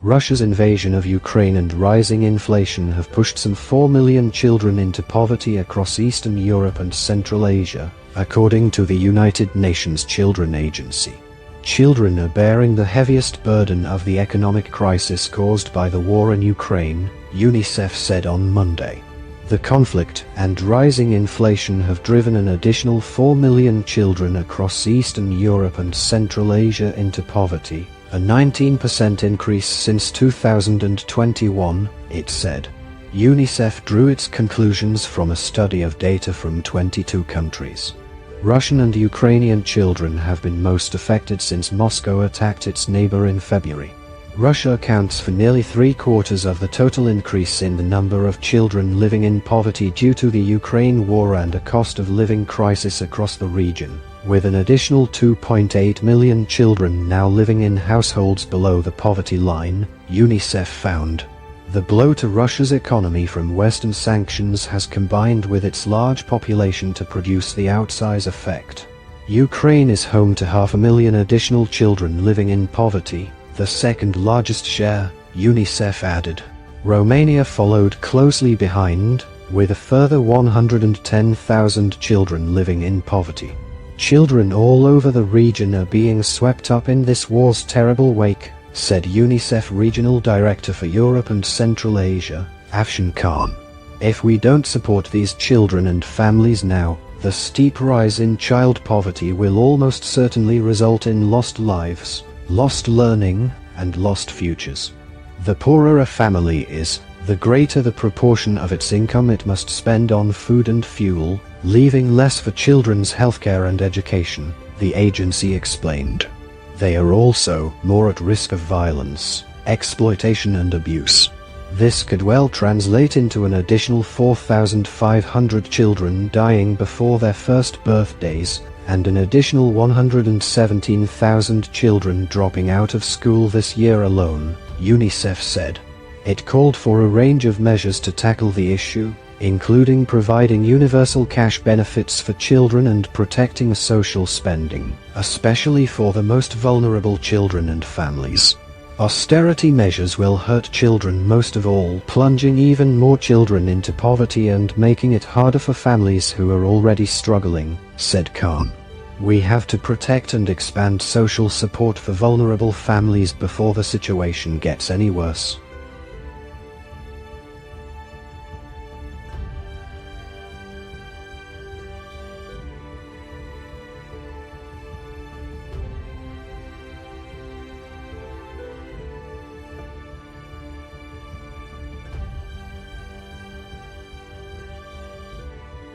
Russia's invasion of Ukraine and rising inflation have pushed some 4 million children into poverty across Eastern Europe and Central Asia, according to the United Nations Children Agency. Children are bearing the heaviest burden of the economic crisis caused by the war in Ukraine, UNICEF said on Monday. The conflict and rising inflation have driven an additional 4 million children across Eastern Europe and Central Asia into poverty, a 19% increase since 2021, it said. UNICEF drew its conclusions from a study of data from 22 countries. Russian and Ukrainian children have been most affected since Moscow attacked its neighbor in February. Russia accounts for nearly 3/4 of the total increase in the number of children living in poverty due to the Ukraine war and a cost of living crisis across the region, with an additional 2.8 million children now living in households below the poverty line, UNICEF found. The blow to Russia's economy from Western sanctions has combined with its large population to produce the outsize effect. Ukraine is home to 500,000 additional children living in poverty, the second largest share, UNICEF added. Romania followed closely behind, with a further 110,000 children living in poverty. Children all over the region are being swept up in this war's terrible wake, said UNICEF Regional Director for Europe and Central Asia, Afshan Khan. If we don't support these children and families now, the steep rise in child poverty will almost certainly result in lost lives, lost learning, and lost futures. The poorer a family is, the greater the proportion of its income it must spend on food and fuel, leaving less for children's healthcare and education, the agency explained. They are also more at risk of violence, exploitation and abuse. This could well translate into an additional 4,500 children dying before their first birthdays, and an additional 117,000 children dropping out of school this year alone, UNICEF said. It called for a range of measures to tackle the issue, including providing universal cash benefits for children and protecting social spending, especially for the most vulnerable children and families. Austerity measures will hurt children most of all, plunging even more children into poverty and making it harder for families who are already struggling, said Khan. We have to protect and expand social support for vulnerable families before the situation gets any worse.